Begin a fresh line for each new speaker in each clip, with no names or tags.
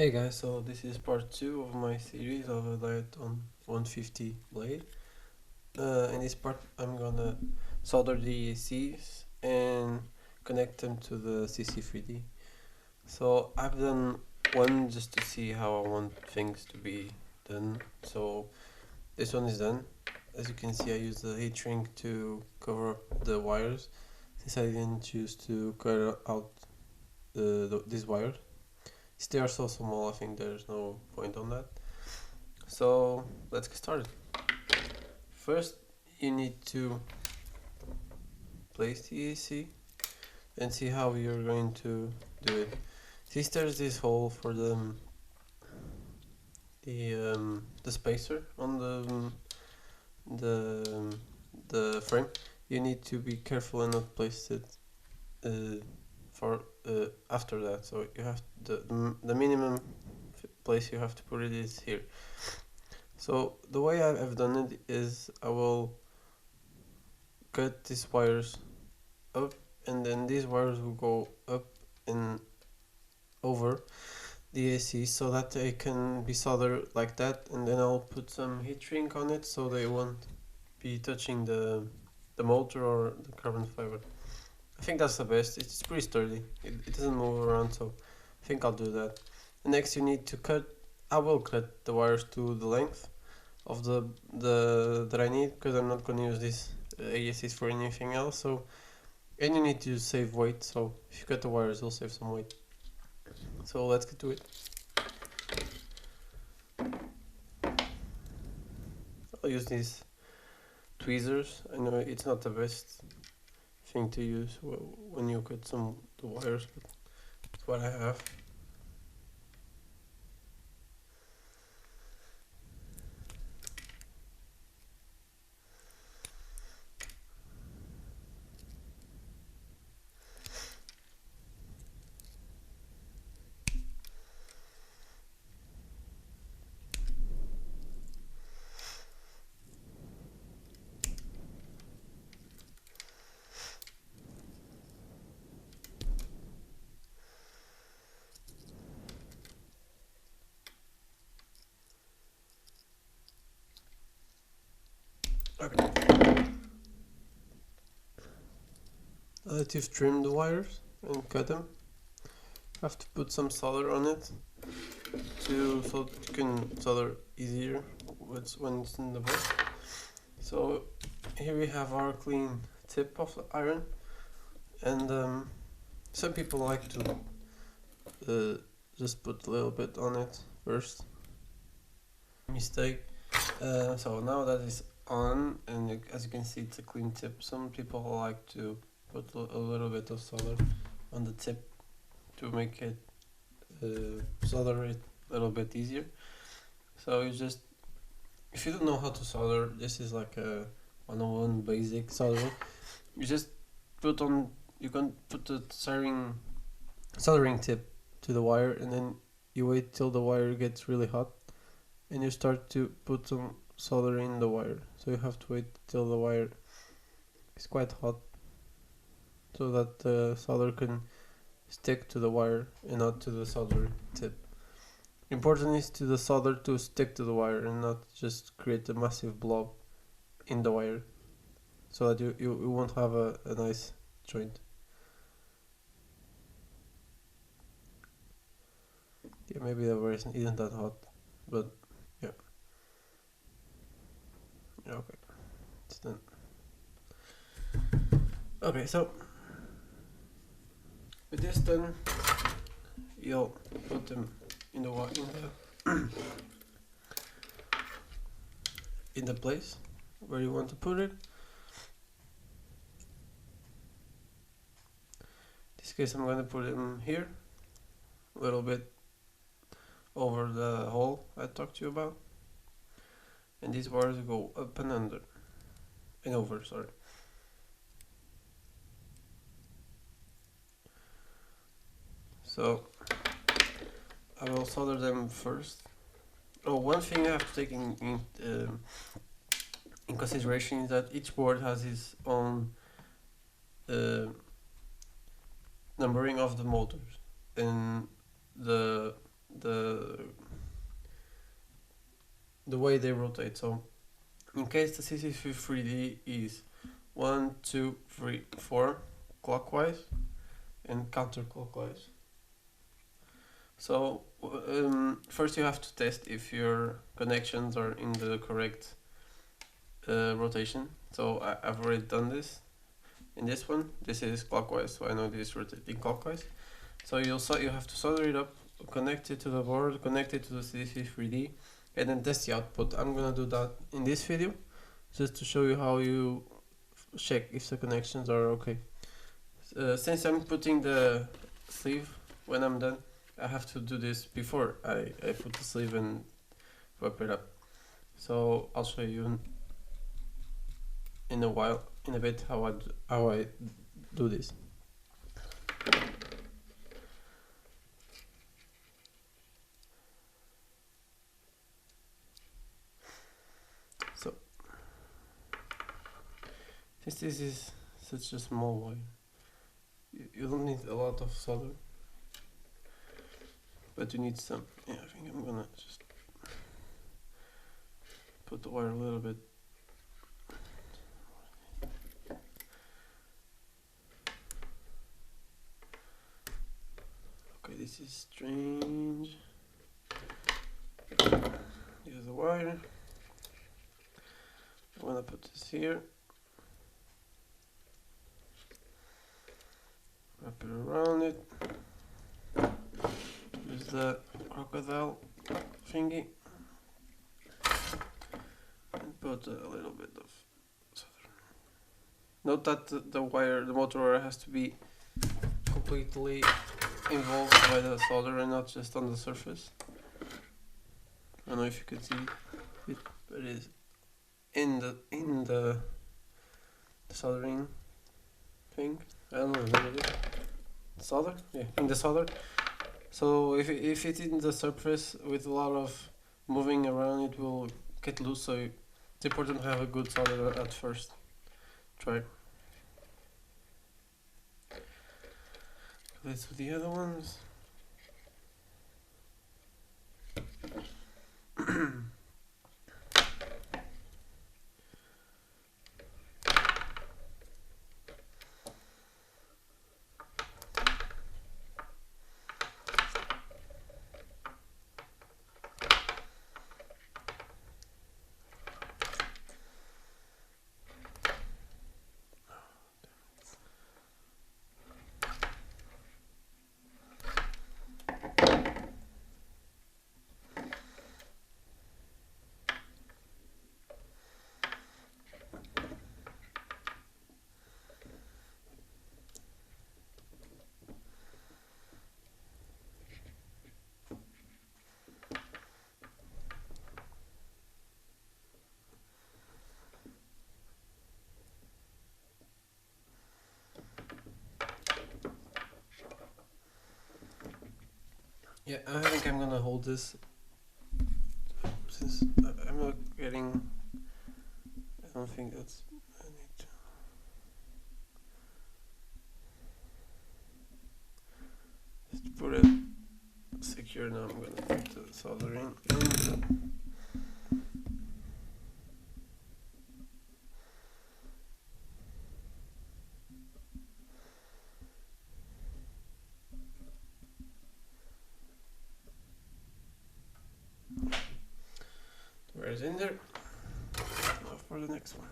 Hey guys, so this is part 2 of my series of a diet on 150 blade. In this part I'm gonna solder the ESCs and connect them to the CC3D. So I've done one just to see how I want things to be done. So this one is done. As you can see, I use the heat shrink to cover up the wires since I didn't choose to cut out these wires. They are so small, I think there's no point on that. So let's get started. First, you need to place the ESC and see how you're going to do it. Since there's this hole for the spacer on the frame, you need to be careful and not place it for after that. So you have the minimum place you have to put it is here. So the way I've done it is I will cut these wires up, and then these wires will go up and over the AC so that they can be soldered like that, and then I'll put some heat shrink on it so they won't be touching the motor or the carbon fiber. I think that's the best. It's pretty sturdy. It doesn't move around, so I think I'll do that. And next you need to cut. I will cut the wires to the length of the that I need, because I'm not going to use these ASCs for anything else. So, and you need to save weight. So if you cut the wires, you'll save some weight. So let's get to it. I'll use these tweezers. I know it's not the best thing to use when you cut the wires, but it's what I have. Okay. Now that you've trimmed the wires and cut them, you have to put some solder on it so you can solder easier when it's in the box. So here we have our clean tip of the iron, and some people like to just put a little bit on it first. Mistake. So now that is on, and as you can see, it's a clean tip. Some people like to put a little bit of solder on the tip to make it solder it a little bit easier. So you just, if you don't know how to solder, this is like a 101 basic soldering. You just you can put the soldering tip to the wire, and then you wait till the wire gets really hot, and you start to put some solder in the wire. So you have to wait till the wire is quite hot, so that the solder can stick to the wire and not to the solder tip. Important is to the solder to stick to the wire and not just create a massive blob in the wire, so that you won't have a nice joint. Yeah, maybe the wire isn't that hot, but yeah. Okay, it's done. Okay, so with this done, you'll put them in the place where you want to put it. In this case, I'm going to put them here, a little bit over the hole I talked to you about, and these wires go up and under and over, sorry. So I will solder them first. Oh, one thing I have to take in consideration is that each board has its own numbering of the motors, and the the way they rotate. So in case the CC3D is 1, 2, 3, 4 clockwise and counterclockwise. So first you have to test if your connections are in the correct rotation. So I've already done this. In this one, this is clockwise, so I know this is rotating clockwise. So you have to solder it up, connect it to the board, connect it to the CC3D, and then test the output. I'm gonna do that in this video, just to show you how you check if the connections are okay. Since I'm putting the sleeve when I'm done, I have to do this before I put the sleeve and wrap it up. So I'll show you in a bit how I do this. So since this is such a small wire, you don't need a lot of solder, but you need some. Yeah, I think I'm gonna just put the wire a little bit. Okay, this is strange. Here's the wire. I'm gonna put this here. Wrap it around it. Use the crocodile thingy. And put a little bit of solder. Note that the motor wire has to be completely involved by the solder and not just on the surface. I don't know if you can see it, but it is in the soldering thing. I don't know what it is. Solder? Yeah, in the solder. So if it's in the surface with a lot of moving around, it will get loose. So it's important to have a good solder at first. Try. Let's do the other ones. Yeah, I think I'm gonna hold this since I'm not getting. I don't think that's. I need to. Just put it secure now. I'm gonna put the soldering in. Where's in there? Now for the next one.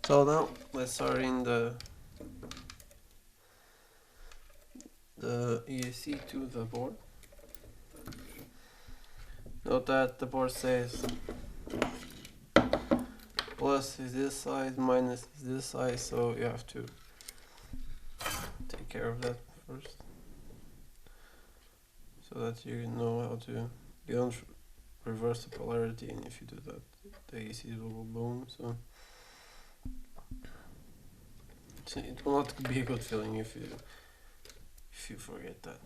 So now let's start in the ESC to the board. Note that the board says plus is this size, minus is this size, so you have to take care of that first, so that you know how to, you don't reverse the polarity, and if you do that, the ESCs will go boom. So it will not be a good feeling if you forget that.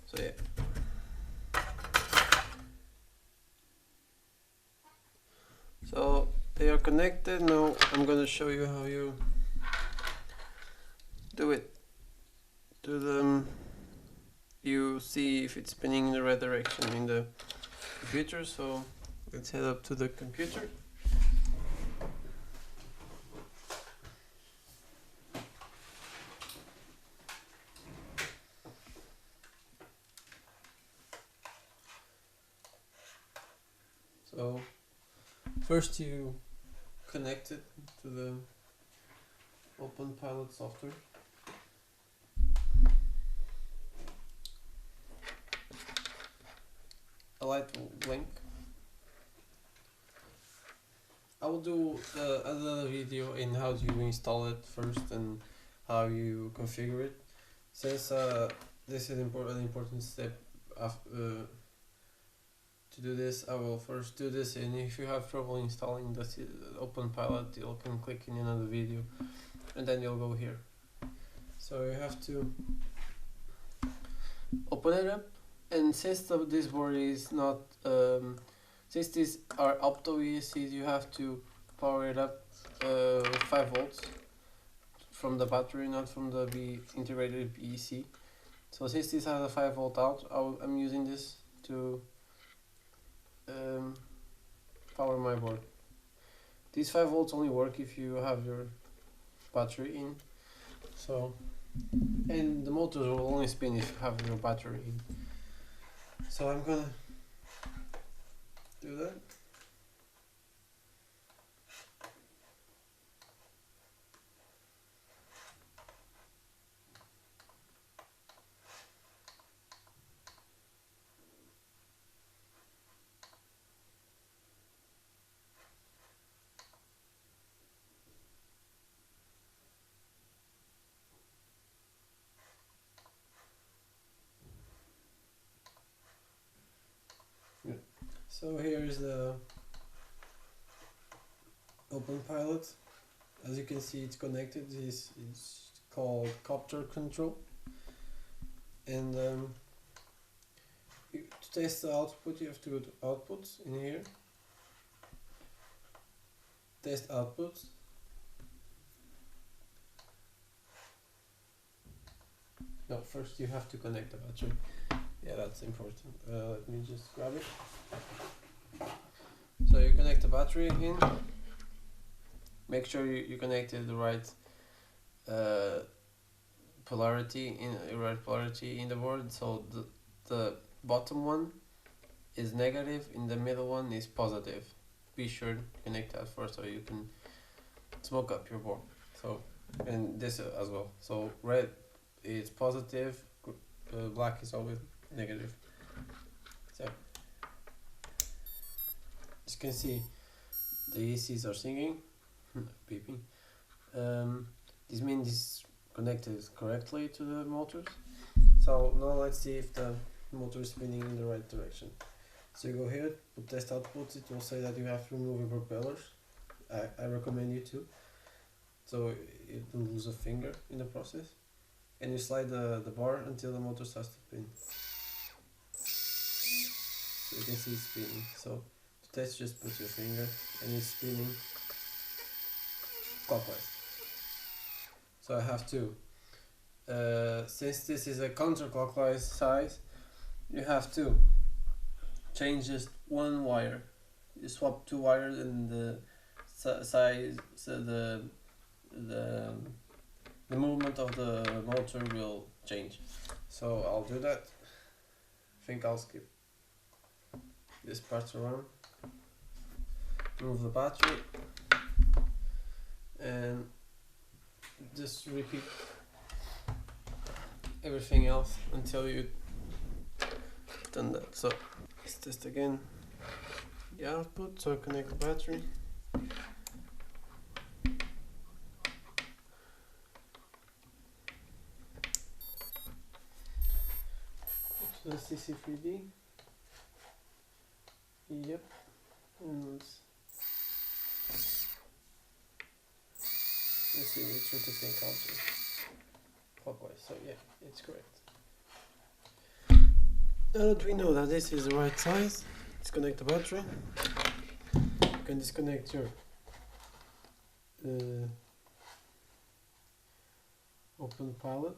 So yeah. So they are connected. Now I'm gonna show you how you do it. Do them. You see if it's spinning in the right direction in the computer. So let's head up to the computer. So first you connect it to the OpenPilot software. A light will blink. I will do another video in how you install it first and how you configure it, since this is an important step. To do this, I will first do this, and if you have trouble installing the OpenPilot, you can click in another video, and then you'll go here. So you have to open it up, and since this board is not, since these are opto ESCs, you have to power it up 5 volts from the battery, not from the integrated ESC. So since this has a 5 volt out, I'm using this to power my board. These 5 volts only work if you have your battery in. So, and the motors will only spin if you have your battery in. So I'm gonna do that. So here is the OpenPilot. As you can see, it's connected. It's called Copter Control. And to test the output, you have to go to Outputs in here. Test Outputs. No, first you have to connect the battery. Yeah, that's important. Let me just grab it. So you connect the battery in. Make sure you connected the right polarity in the board. So the bottom one is negative, in the middle one is positive. Be sure to connect that first, so you can smoke up your board. So, and this as well. So red is positive, black is always negative. So as you can see, the ESCs are singing, beeping. This means it's connected correctly to the motors. So now let's see if the motor is spinning in the right direction. So you go here, put test outputs. It will say that you have to remove your propellers. I recommend you to, so you don't lose a finger in the process. And you slide the bar until the motor starts to spin. So you can see it's spinning. So to test, just put your finger, and it's spinning clockwise. So I have to, since this is a counterclockwise size, you have to change just one wire. You swap 2 wires, and size, so the movement of the motor will change. So I'll do that. I think I'll skip this part around, move the battery, and just repeat everything else until you done that. So let's test again the output. So connect the battery. To the CC3D. Yep. And let's see which route it encounters. Clockwise. So yeah, it's correct. Now that we know that this is the right size, disconnect the battery. You can disconnect your open palette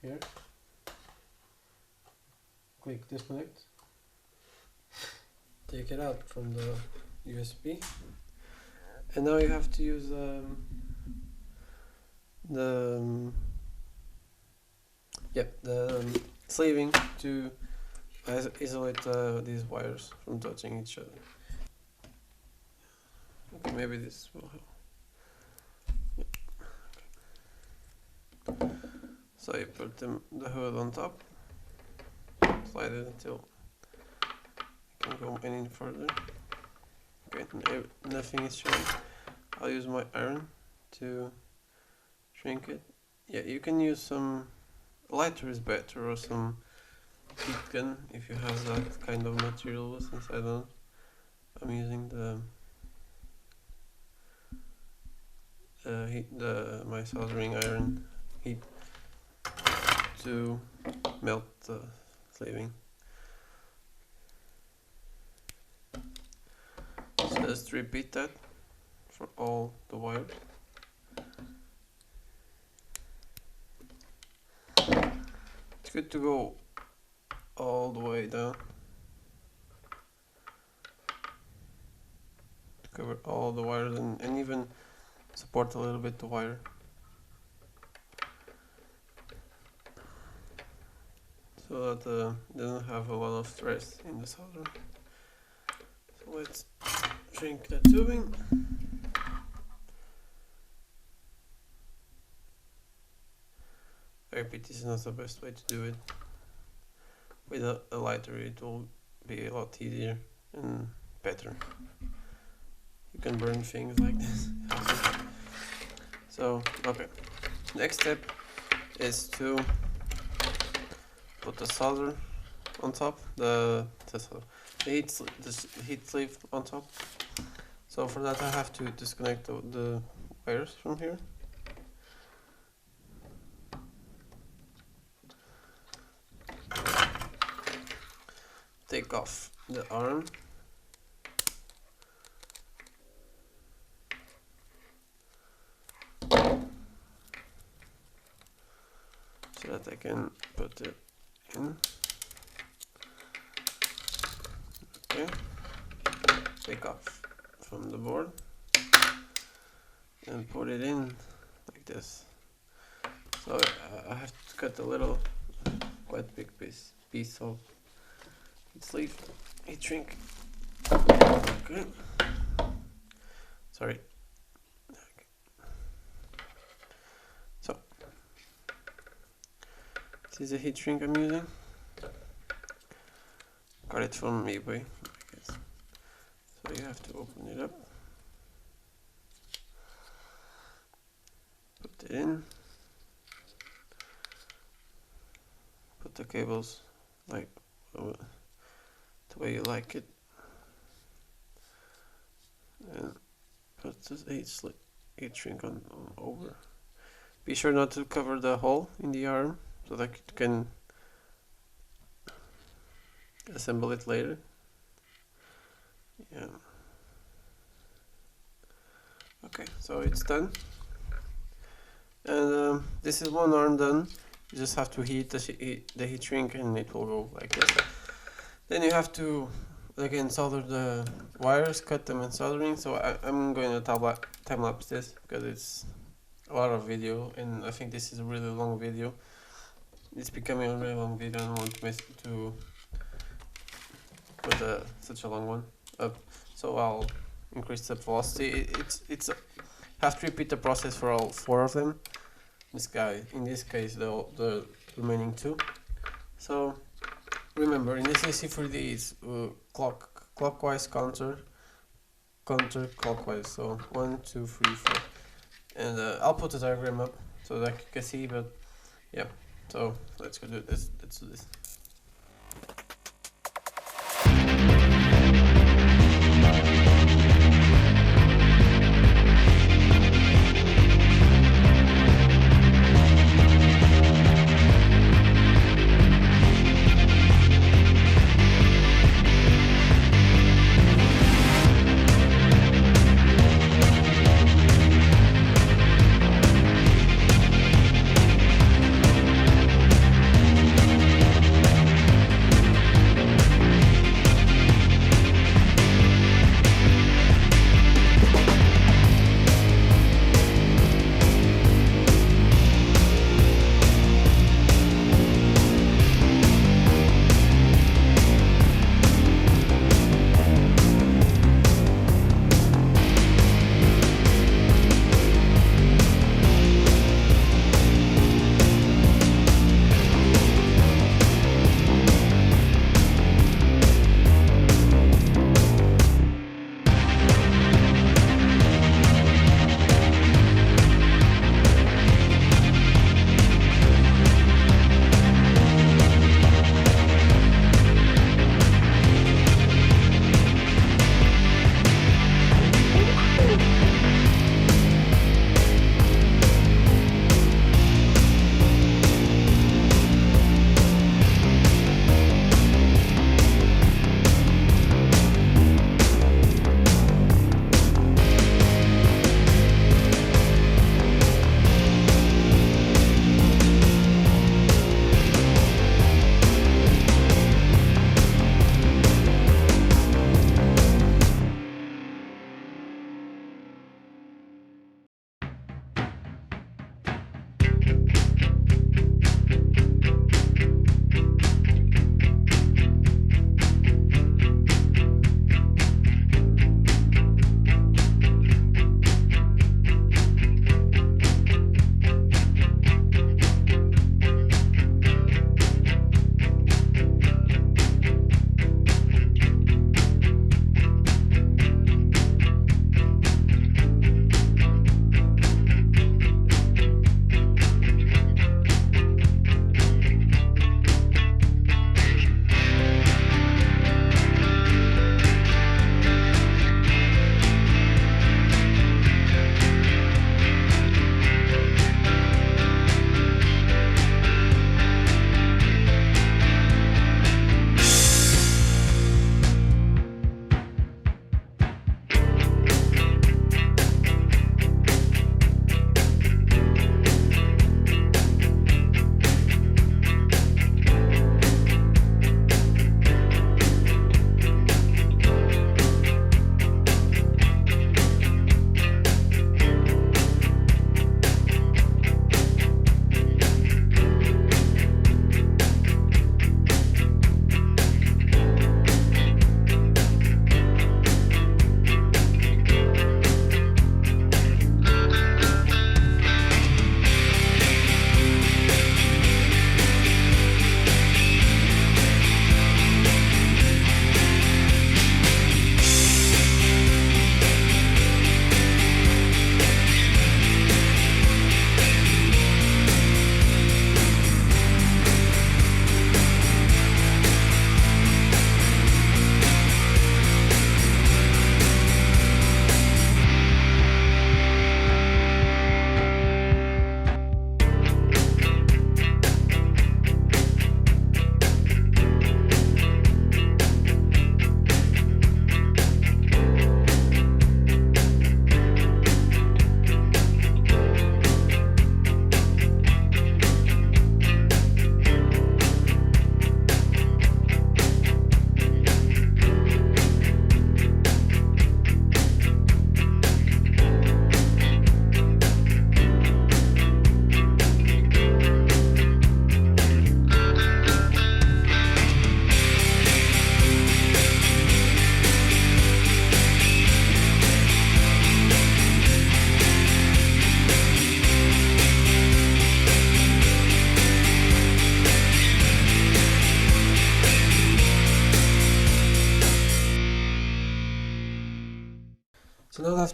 here. Click disconnect. Take it out from the USB, and now you have to use the sleeving to isolate these wires from touching each other. Okay, maybe this will help. Yeah. So you put the hood on top, slide it until you can go any further. Okay, nothing is showing. I'll use my iron to shrink it. Yeah, you can use some lighter is better, or some heat gun if you have that kind of material, since I don't. I'm using my soldering iron heat to melt the sleeving. So just repeat that for all the wires. It's good to go all the way down to cover all the wires, and even support a little bit the wire. So that it doesn't have a lot of stress in the solder. So let's shrink the tubing. I repeat, this is not the best way to do it. With a lighter it will be a lot easier and better. You can burn things like this. So, okay. Next step is to put the solder on top, the heat sleeve on top. So for that I have to disconnect the wires from here. Take off the arm. So that I can put it in. Okay. Take off from the board and put it in like this. So I have to cut a little, quite big piece of sleeve, heat shrink. Okay. Sorry. Okay. So this is a heat shrink I'm using. Got it from eBay, I guess. So you have to open it up, put it in, put the cables like the way you like it, and put the heat shrink on over. Be sure not to cover the hole in the arm so that you can assemble it later. Yeah. Okay, so it's done, and this is one arm done. You just have to heat the heat shrink and it will go like this. Then you have to I can solder the wires, cut them in soldering. So I'm going to time lapse this because it's a lot of video, and I think this is a really long video. It's becoming a really long video. I don't want to put such a long one up. So I'll increase the velocity. It's have to repeat the process for all 4 of them. In this case, the remaining 2. So remember, in this AC3D, it's clockwise, counter clockwise. So 1, 2, 3, 4, and I'll put the diagram up so that you can see. But yeah, so let's go do this. Let's do this.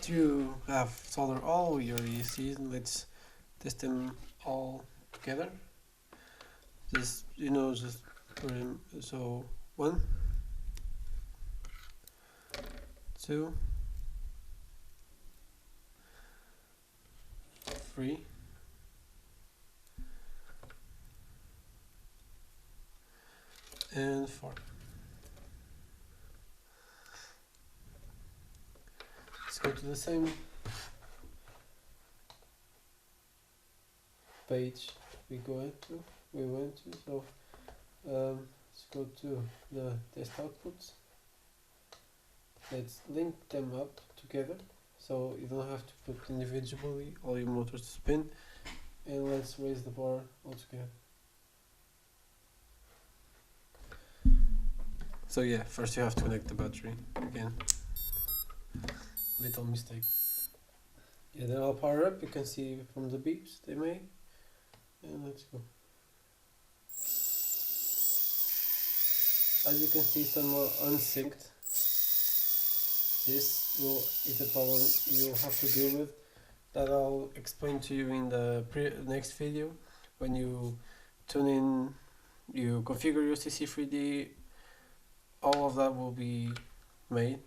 after you have soldered all your ESCs, let's test them all together. Just put them, so 1, 2, 3, and 4. Let's go to the same page we went to. So let's go to the test outputs. Let's link them up together, so you don't have to put individually all your motors to spin. And let's raise the bar altogether. So yeah, first you have to connect the battery again. Little mistake. Yeah, they're all powered up. You can see from the beeps they make. And let's go. As you can see, some are unsynced. This is a problem you'll have to deal with. That I'll explain to you in the next video. When you tune in, you configure your CC3D, all of that will be made,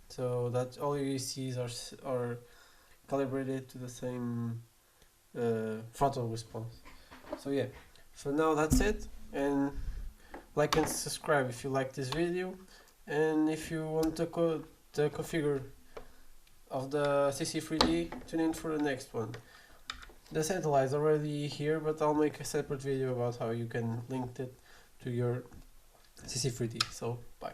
so that all your ECs are calibrated to the same throttle response. So yeah, for now that's it, and like and subscribe if you like this video, and if you want to configure of the CC3D, tune in for the next one. The satellite is already here, but I'll make a separate video about how you can link it to your CC3D. So bye.